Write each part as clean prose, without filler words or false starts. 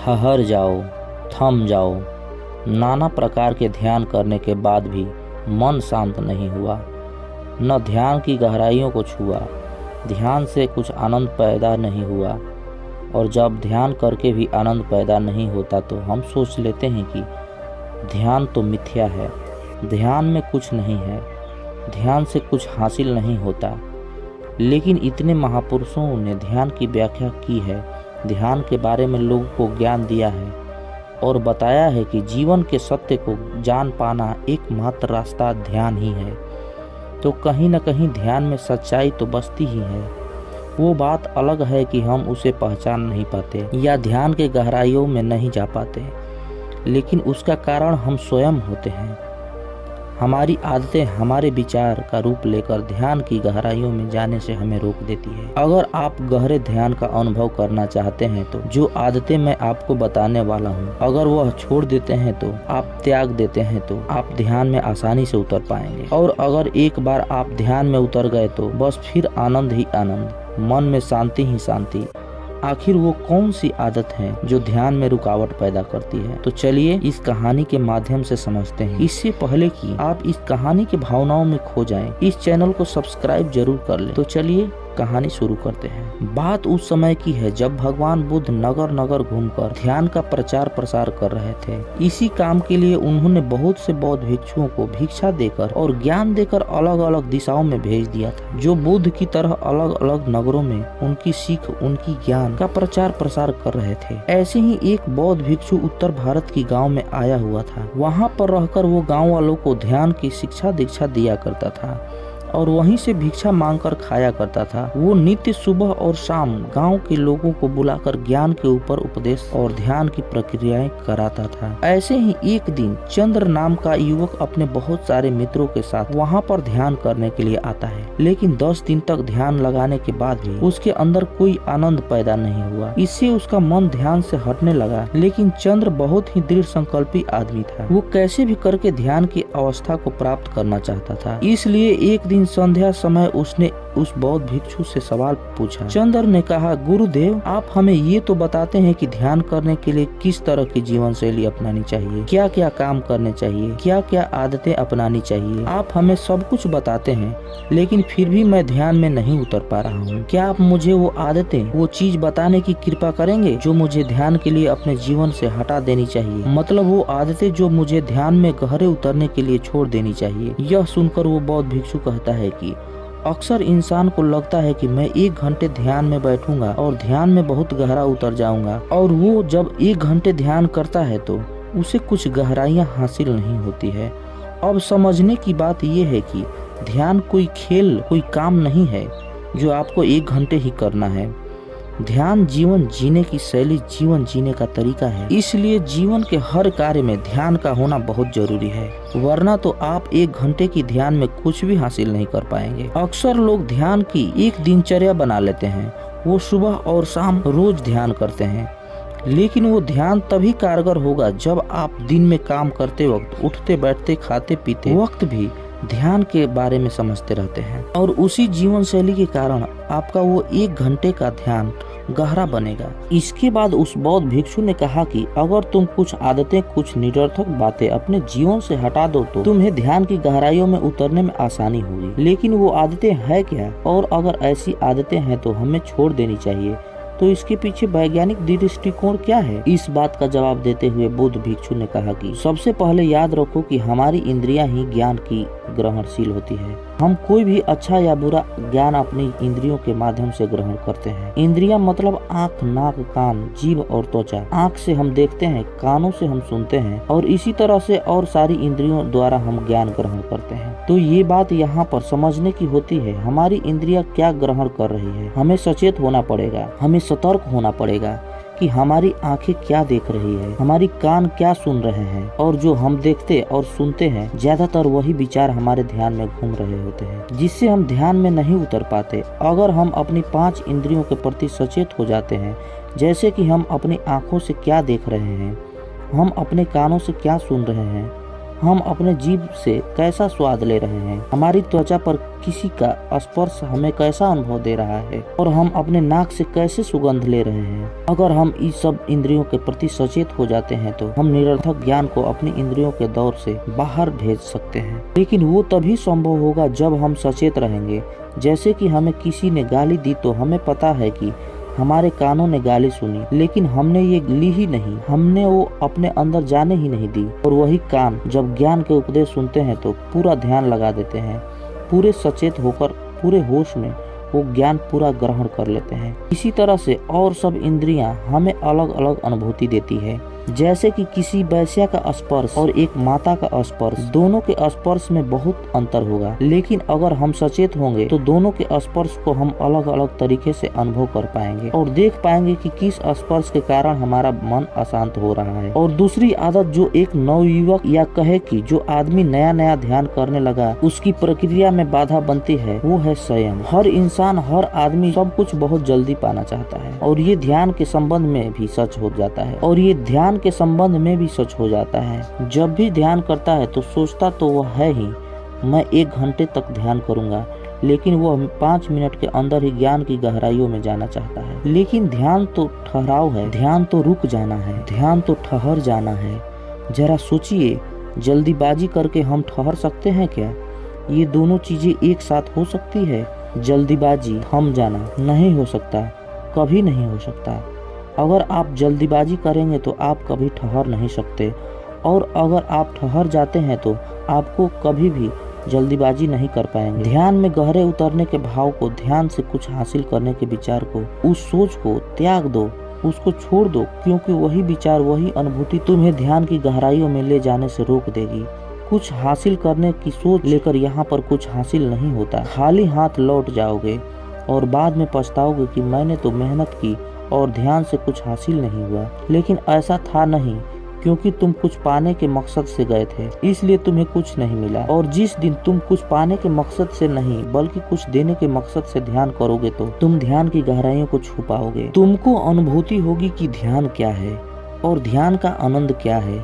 ठहर जाओ, थम जाओ। नाना प्रकार के ध्यान करने के बाद भी मन शांत नहीं हुआ, न ध्यान की गहराइयों को छुआ। ध्यान से कुछ आनंद पैदा नहीं हुआ, और जब ध्यान करके भी आनंद पैदा नहीं होता तो हम सोच लेते हैं कि ध्यान तो मिथ्या है, ध्यान में कुछ नहीं है, ध्यान से कुछ हासिल नहीं होता। लेकिन इतने महापुरुषों ने ध्यान की व्याख्या की है, ध्यान के बारे में लोगों को ज्ञान दिया है और बताया है कि जीवन के सत्य को जान पाना एकमात्र रास्ता ध्यान ही है। तो कहीं न कहीं ध्यान में सच्चाई तो बसती ही है। वो बात अलग है कि हम उसे पहचान नहीं पाते या ध्यान के गहराइयों में नहीं जा पाते, लेकिन उसका कारण हम स्वयं होते हैं। हमारी आदतें हमारे विचार का रूप लेकर ध्यान की गहराइयों में जाने से हमें रोक देती है। अगर आप गहरे ध्यान का अनुभव करना चाहते हैं तो जो आदतें मैं आपको बताने वाला हूँ, अगर वह छोड़ देते हैं तो आप त्याग देते हैं तो आप ध्यान में आसानी से उतर पाएंगे। और अगर एक बार आप ध्यान में उतर गए तो बस फिर आनंद ही आनंद, मन में शांति ही शांति। आखिर वो कौन सी आदत है जो ध्यान में रुकावट पैदा करती है? तो चलिए इस कहानी के माध्यम से समझते हैं। इससे पहले कि आप इस कहानी के भावनाओं में खो जाएं, इस चैनल को सब्सक्राइब जरूर कर लें। तो चलिए कहानी शुरू करते हैं। बात उस समय की है जब भगवान बुद्ध नगर नगर घूमकर ध्यान का प्रचार प्रसार कर रहे थे। इसी काम के लिए उन्होंने बहुत से बौद्ध भिक्षुओं को भिक्षा देकर और ज्ञान देकर अलग अलग दिशाओं में भेज दिया था, जो बुद्ध की तरह अलग अलग नगरों में उनकी सीख, उनकी ज्ञान का प्रचार प्रसार कर रहे थे। ऐसे ही एक बौद्ध भिक्षु उत्तर भारत की गाँव में आया हुआ था। वहाँ पर रहकर वो गाँव वालों को ध्यान की शिक्षा दीक्षा दिया करता था और वहीं से भिक्षा मांगकर खाया करता था। वो नित्य सुबह और शाम गांव के लोगों को बुलाकर ज्ञान के ऊपर उपदेश और ध्यान की प्रक्रियाएं कराता था। ऐसे ही एक दिन चंद्र नाम का युवक अपने बहुत सारे मित्रों के साथ वहां पर ध्यान करने के लिए आता है, लेकिन 10 दिन तक ध्यान लगाने के बाद भी उसके अंदर कोई आनंद पैदा नहीं हुआ। इससे उसका मन ध्यान से हटने लगा। लेकिन चंद्र बहुत ही दृढ़ संकल्पी आदमी था। वो कैसे भी करके ध्यान की अवस्था को प्राप्त करना चाहता था। इसलिए एक दिन संध्या समय उसने उस बौद्ध भिक्षु से सवाल पूछा। चंद्र ने कहा, गुरुदेव, आप हमें ये तो बताते हैं कि ध्यान करने के लिए किस तरह की जीवन शैली अपनानी चाहिए, क्या क्या काम करने चाहिए, क्या क्या आदतें अपनानी चाहिए। आप हमें सब कुछ बताते हैं, लेकिन फिर भी मैं ध्यान में नहीं उतर पा रहा हूँ। क्या आप मुझे वो आदतें, वो चीज बताने की कृपा करेंगे जो मुझे ध्यान के लिए अपने जीवन से हटा देनी चाहिए? मतलब वो आदतें जो मुझे ध्यान में गहरे उतरने के लिए छोड़ देनी चाहिए। यह सुनकर वो बौद्ध भिक्षु कहता है कि अक्सर इंसान को लगता है कि मैं 1 घंटे ध्यान में बैठूंगा और ध्यान में बहुत गहरा उतर जाऊंगा, और वो जब 1 घंटे ध्यान करता है तो उसे कुछ गहराइयां हासिल नहीं होती है। अब समझने की बात यह है कि ध्यान कोई खेल, कोई काम नहीं है जो आपको 1 घंटे ही करना है। ध्यान जीवन जीने की शैली, जीवन जीने का तरीका है। इसलिए जीवन के हर कार्य में ध्यान का होना बहुत जरूरी है, वरना तो आप 1 घंटे की ध्यान में कुछ भी हासिल नहीं कर पाएंगे। अक्सर लोग ध्यान की एक दिनचर्या बना लेते हैं। वो सुबह और शाम रोज ध्यान करते हैं, लेकिन वो ध्यान तभी कारगर होगा जब आप दिन में काम करते वक्त, उठते बैठते, खाते पीते वक्त भी ध्यान के बारे में समझते रहते हैं। और उसी जीवन शैली के कारण आपका वो 1 घंटे का ध्यान गहरा बनेगा। इसके बाद उस बौद्ध भिक्षु ने कहा कि अगर तुम कुछ आदतें, कुछ निरर्थक बातें अपने जीवन से हटा दो तो तुम्हें ध्यान की गहराइयों में उतरने में आसानी होगी। लेकिन वो आदतें है क्या, और अगर ऐसी आदतें हैं तो हमें छोड़ देनी चाहिए, तो इसके पीछे वैज्ञानिक दृष्टिकोण क्या है? इस बात का जवाब देते हुए बुद्ध भिक्षु ने कहा कि सबसे पहले याद रखो कि हमारी इंद्रियां ही ज्ञान की ग्रहणशील होती है। हम कोई भी अच्छा या बुरा ज्ञान अपनी इंद्रियों के माध्यम से ग्रहण करते हैं। इंद्रियां मतलब आँख, नाक, कान, जीभ और त्वचा। आँख से हम देखते हैं, कानों से हम सुनते हैं, और इसी तरह से और सारी इंद्रियों द्वारा हम ज्ञान ग्रहण करते हैं। तो ये बात यहाँ पर समझने की होती है, हमारी इंद्रियां क्या ग्रहण कर रही है। हमें सचेत होना पड़ेगा, हमें सतर्क होना पड़ेगा कि हमारी आंखें क्या देख रही है, हमारी कान क्या सुन रहे हैं, और जो हम देखते और सुनते हैं ज्यादातर वही विचार हमारे ध्यान में घूम रहे होते हैं, जिससे हम ध्यान में नहीं उतर पाते। अगर हम अपनी 5 इंद्रियों के प्रति सचेत हो जाते हैं, जैसे कि हम अपनी आंखों से क्या देख रहे हैं, हम अपने कानों से क्या सुन रहे हैं, हम अपने जीभ से कैसा स्वाद ले रहे हैं, हमारी त्वचा पर किसी का स्पर्श हमें कैसा अनुभव दे रहा है और हम अपने नाक से कैसे सुगंध ले रहे हैं। अगर हम इस सब इंद्रियों के प्रति सचेत हो जाते हैं तो हम निरर्थक ज्ञान को अपनी इंद्रियों के दौर से बाहर भेज सकते हैं। लेकिन वो तभी संभव होगा जब हम सचेत रहेंगे। जैसे कि हमें किसी ने गाली दी तो हमें पता है कि हमारे कानों ने गाली सुनी, लेकिन हमने ये ली ही नहीं, हमने वो अपने अंदर जाने ही नहीं दी। और वही कान जब ज्ञान के उपदेश सुनते हैं तो पूरा ध्यान लगा देते हैं, पूरे सचेत होकर पूरे होश में वो ज्ञान पूरा ग्रहण कर लेते हैं। इसी तरह से और सब इंद्रियां हमें अलग अलग अनुभूति देती है। जैसे कि किसी वैश्या का स्पर्श और एक माता का स्पर्श, दोनों के स्पर्श में बहुत अंतर होगा, लेकिन अगर हम सचेत होंगे तो दोनों के स्पर्श को हम अलग अलग तरीके से अनुभव कर पाएंगे और देख पाएंगे कि किस स्पर्श के कारण हमारा मन अशांत हो रहा है। और दूसरी आदत जो एक नवयुवक या कहे कि जो आदमी नया नया ध्यान करने लगा उसकी प्रक्रिया में बाधा बनती है, वो है संयम। हर इंसान, हर आदमी सब कुछ बहुत जल्दी पाना चाहता है और ये ध्यान के संबंध में भी सच हो जाता है और ये ध्यान के संबंध में भी सच हो जाता है। जब भी ध्यान करता है तो सोचता तो वह है ही मैं 1 घंटे तक ध्यान करूंगा, लेकिन वह 5 मिनट के अंदर ही ज्ञान की गहराइयों में जाना चाहता है। लेकिन ध्यान तो ठहराव है, ध्यान तो रुक जाना है, ध्यान तो ठहर जाना है। जरा सोचिए, जल्दीबाजी करके हम ठहर सकते हैं क्या? ये दोनों चीजें एक साथ हो सकती है? जल्दीबाजी, थम जाना नहीं हो सकता, कभी नहीं हो सकता। अगर आप जल्दीबाजी करेंगे तो आप कभी ठहर नहीं सकते और अगर आप ठहर जाते हैं तो आपको कभी भी जल्दीबाजी नहीं कर पाएंगे। ध्यान में गहरे उतरने के भाव को, ध्यान से कुछ हासिल करने के विचार को, उस सोच को त्याग दो, उसको छोड़ दो, क्योंकि वही विचार, वही अनुभूति तुम्हें ध्यान की गहराइयों में ले जाने से रोक देगी। कुछ हासिल करने की सोच लेकर यहाँ पर कुछ हासिल नहीं होता। खाली हाथ लौट जाओगे और बाद में पछताओगे कि मैंने तो मेहनत की और ध्यान से कुछ हासिल नहीं हुआ। लेकिन ऐसा था नहीं, क्योंकि तुम कुछ पाने के मकसद से गए थे, इसलिए तुम्हें कुछ नहीं मिला। और जिस दिन तुम कुछ पाने के मकसद से नहीं बल्कि कुछ देने के मकसद से ध्यान करोगे तो तुम ध्यान की गहराइयों को छू पाओगे। तुमको अनुभूति होगी कि ध्यान क्या है और ध्यान का आनंद क्या है।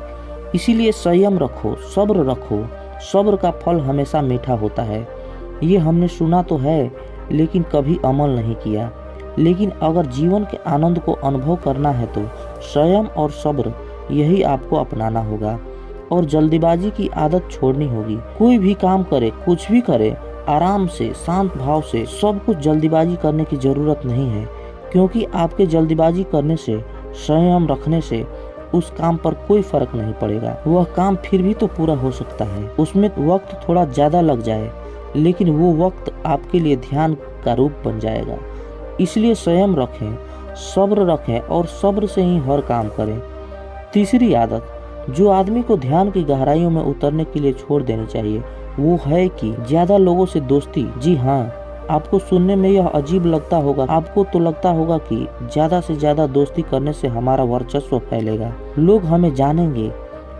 इसीलिए संयम रखो, सब्र रखो। सब्र का फल हमेशा मीठा होता है। ये हमने सुना तो है लेकिन कभी अमल नहीं किया। लेकिन अगर जीवन के आनंद को अनुभव करना है तो संयम और सब्र यही आपको अपनाना होगा और जल्दीबाजी की आदत छोड़नी होगी। कोई भी काम करे, कुछ भी करे, आराम से, शांत भाव से। सब कुछ जल्दीबाजी करने की जरूरत नहीं है, क्योंकि आपके जल्दीबाजी करने से, संयम रखने से उस काम पर कोई फर्क नहीं पड़ेगा। वह काम फिर भी तो पूरा हो सकता है, उसमें वक्त थोड़ा ज्यादा लग जाए, लेकिन वो वक्त आपके लिए ध्यान का रूप बन जाएगा। इसलिए संयम रखें, सब्र रखें और सब्र से ही हर काम करें। तीसरी आदत जो आदमी को ध्यान की गहराइयों में उतरने के लिए छोड़ देनी चाहिए वो है कि ज्यादा लोगों से दोस्ती। जी हाँ, आपको सुनने में यह अजीब लगता होगा, आपको तो लगता होगा कि ज्यादा से ज्यादा दोस्ती करने से हमारा वर्चस्व फैलेगा, लोग हमें जानेंगे।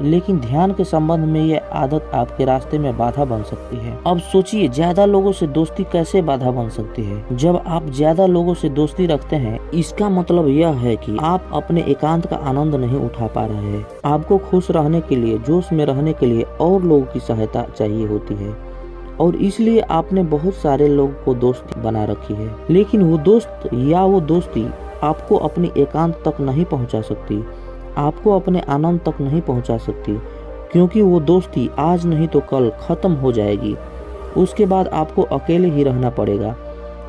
लेकिन ध्यान के संबंध में यह आदत आपके रास्ते में बाधा बन सकती है। अब सोचिए, ज्यादा लोगों से दोस्ती कैसे बाधा बन सकती है? जब आप ज्यादा लोगों से दोस्ती रखते हैं, इसका मतलब यह है कि आप अपने एकांत का आनंद नहीं उठा पा रहे हैं। आपको खुश रहने के लिए, जोश में रहने के लिए और लोगों की सहायता चाहिए होती है और इसलिए आपने बहुत सारे लोगों को दोस्ती बना रखी है। लेकिन वो दोस्त या वो दोस्ती आपको अपनी एकांत तक नहीं पहुँचा सकती, आपको अपने आनंद तक नहीं पहुंचा सकती, क्योंकि वो दोस्ती आज नहीं तो कल खत्म हो जाएगी। उसके बाद आपको अकेले ही रहना पड़ेगा।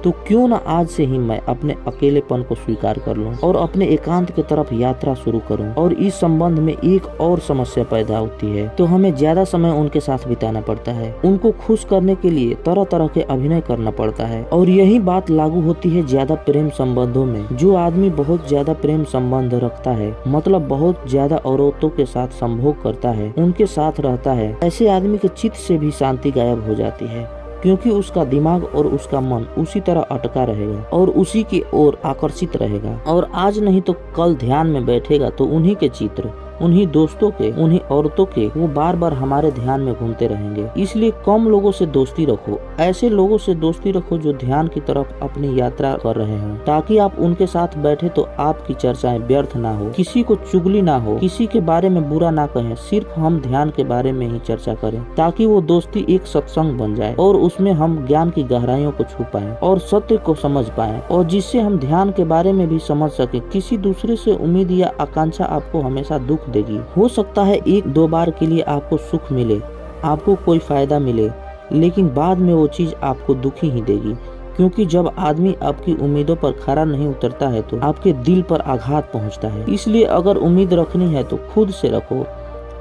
तो क्यों ना आज से ही मैं अपने अकेलेपन को स्वीकार कर लूं और अपने एकांत की तरफ यात्रा शुरू करूं। और इस संबंध में एक और समस्या पैदा होती है, तो हमें ज्यादा समय उनके साथ बिताना पड़ता है। उनको खुश करने के लिए तरह तरह के अभिनय करना पड़ता है और यही बात लागू होती है ज्यादा प्रेम संबंधों में। जो आदमी बहुत ज्यादा प्रेम संबंध रखता है, मतलब बहुत ज्यादा औरतों के साथ संभोग करता है, उनके साथ रहता है, ऐसे आदमी के चित्त से भी शांति गायब हो जाती है, क्योंकि उसका दिमाग और उसका मन उसी तरह अटका रहेगा और उसी की ओर आकर्षित रहेगा। और आज नहीं तो कल ध्यान में बैठेगा तो उन्हीं के चित्र, उन्हीं दोस्तों के, उन्हीं औरतों के वो बार बार हमारे ध्यान में घूमते रहेंगे। इसलिए कम लोगों से दोस्ती रखो, ऐसे लोगों से दोस्ती रखो जो ध्यान की तरफ अपनी यात्रा कर रहे हों, ताकि आप उनके साथ बैठे तो आपकी चर्चाएं व्यर्थ ना हो, किसी को चुगली ना हो, किसी के बारे में बुरा ना कहें, सिर्फ हम ध्यान के बारे में ही चर्चा करें, ताकि वो दोस्ती एक सत्संग बन जाए और उसमें हम ज्ञान की गहराइयों को छू पाएं और सत्य को समझ पाएं, और जिससे हम ध्यान के बारे में भी समझ सके। किसी दूसरे से उम्मीद या आकांक्षा आपको हमेशा दुख देगी। हो सकता है एक दो बार के लिए आपको सुख मिले, आपको कोई फायदा मिले, लेकिन बाद में वो चीज आपको दुखी ही देगी, क्योंकि जब आदमी आपकी उम्मीदों पर खरा नहीं उतरता है तो आपके दिल पर आघात पहुंचता है। इसलिए अगर उम्मीद रखनी है तो खुद से रखो,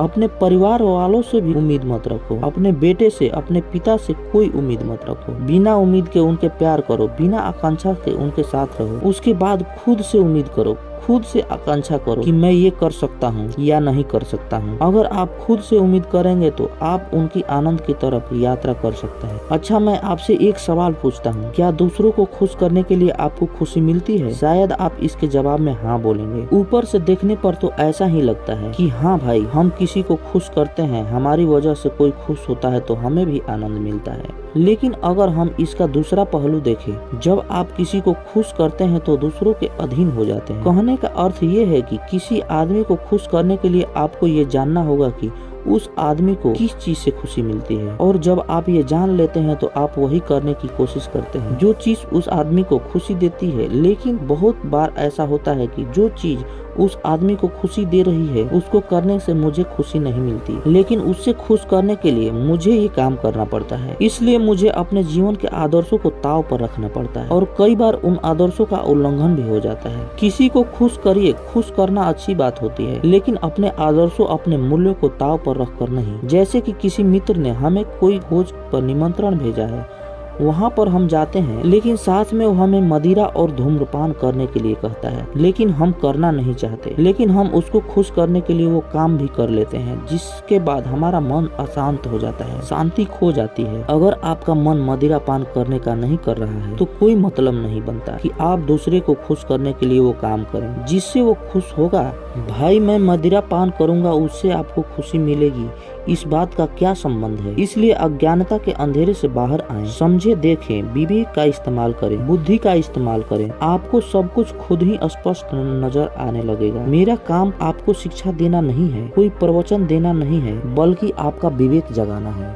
अपने परिवार वालों से भी उम्मीद मत रखो, अपने बेटे से, अपने पिता से कोई उम्मीद मत रखो। बिना उम्मीद के उनके प्यार करो, बिना आकांक्षा के उनके साथ रहो। उसके बाद खुद से उम्मीद करो, खुद से आकांक्षा करो कि मैं ये कर सकता हूँ या नहीं कर सकता हूँ। अगर आप खुद से उम्मीद करेंगे तो आप उनकी आनंद की तरफ यात्रा कर सकते हैं। अच्छा, मैं आपसे एक सवाल पूछता हूँ, क्या दूसरों को खुश करने के लिए आपको खुशी मिलती है? शायद आप इसके जवाब में हाँ बोलेंगे। ऊपर से देखने पर तो ऐसा ही लगता है कि हाँ भाई, हम किसी को खुश करते हैं, हमारी वजह से कोई खुश होता है तो हमें भी आनंद मिलता है। लेकिन अगर हम इसका दूसरा पहलू देखें, जब आप किसी को खुश करते हैं तो दूसरों के अधीन हो जाते हैं। कहने का अर्थ ये है कि किसी आदमी को खुश करने के लिए आपको ये जानना होगा कि उस आदमी को किस चीज से खुशी मिलती है, और जब आप ये जान लेते हैं तो आप वही करने की कोशिश करते हैं जो चीज उस आदमी को खुशी देती है। लेकिन बहुत बार ऐसा होता है कि जो चीज उस आदमी को खुशी दे रही है उसको करने से मुझे खुशी नहीं मिलती, लेकिन उससे खुश करने के लिए मुझे ये काम करना पड़ता है। इसलिए मुझे अपने जीवन के आदर्शों को ताव पर रखना पड़ता है, और कई बार उन आदर्शों का उल्लंघन भी हो जाता है। किसी को खुश करिए, खुश करना अच्छी बात होती है, लेकिन अपने आदर्शों, अपने मूल्यों को ताव पर रख कर नहीं। जैसे कि किसी मित्र ने हमें कोई भोज पर निमंत्रण भेजा है, वहाँ पर हम जाते हैं, लेकिन साथ में वो हमें मदिरा और धूम्रपान करने के लिए कहता है, लेकिन हम करना नहीं चाहते, लेकिन हम उसको खुश करने के लिए वो काम भी कर लेते हैं, जिसके बाद हमारा मन अशांत हो जाता है, शांति खो जाती है। अगर आपका मन मदिरा पान करने का नहीं कर रहा है तो कोई मतलब नहीं बनता कि आप दूसरे को खुश करने के लिए वो काम करें जिससे वो खुश होगा। भाई, मैं मदिरा पान करूंगा उससे आपको खुशी मिलेगी, इस बात का क्या संबंध है? इसलिए अज्ञानता के अंधेरे से बाहर आएं, समझे, देखें, विवेक का इस्तेमाल करें, बुद्धि का इस्तेमाल करें। आपको सब कुछ खुद ही स्पष्ट नजर आने लगेगा। मेरा काम आपको शिक्षा देना नहीं है, कोई प्रवचन देना नहीं है, बल्कि आपका विवेक जगाना है।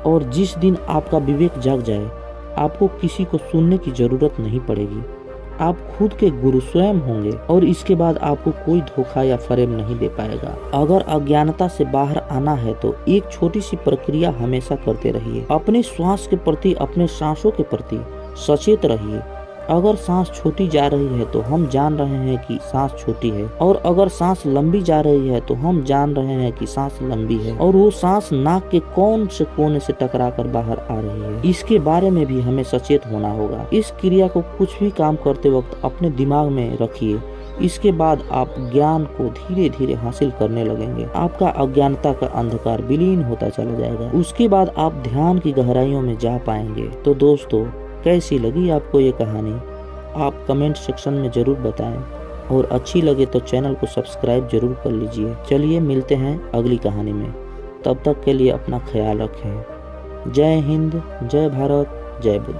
और जिस दिन आपका विवेक जग जाए, आपको किसी को सुनने की जरूरत नहीं पड़ेगी। आप खुद के गुरु स्वयं होंगे, और इसके बाद आपको कोई धोखा या फरेब नहीं दे पाएगा। अगर अज्ञानता से बाहर आना है तो एक छोटी सी प्रक्रिया हमेशा करते रहिए। अपने श्वास के प्रति, अपने सांसों के प्रति सचेत रहिए। अगर सांस छोटी जा रही है तो हम जान रहे हैं कि सांस छोटी है, और अगर सांस लंबी जा रही है तो हम जान रहे हैं कि सांस लंबी है, और वो सांस नाक के कौन से कोने से टकराकर बाहर आ रही है, इसके बारे में भी हमें सचेत होना होगा। इस क्रिया को कुछ भी काम करते वक्त अपने दिमाग में रखिए। इसके बाद आप ज्ञान को धीरे धीरे हासिल करने लगेंगे। आपका अज्ञानता का अंधकार विलीन होता चला जाएगा। उसके बाद आप ध्यान की गहराइयों में जा पाएंगे। तो दोस्तों, कैसी लगी आपको ये कहानी? आप कमेंट सेक्शन में जरूर बताएं, और अच्छी लगे तो चैनल को सब्सक्राइब जरूर कर लीजिए। चलिए मिलते हैं अगली कहानी में, तब तक के लिए अपना ख्याल रखें। जय हिंद, जय भारत, जय बुद्ध।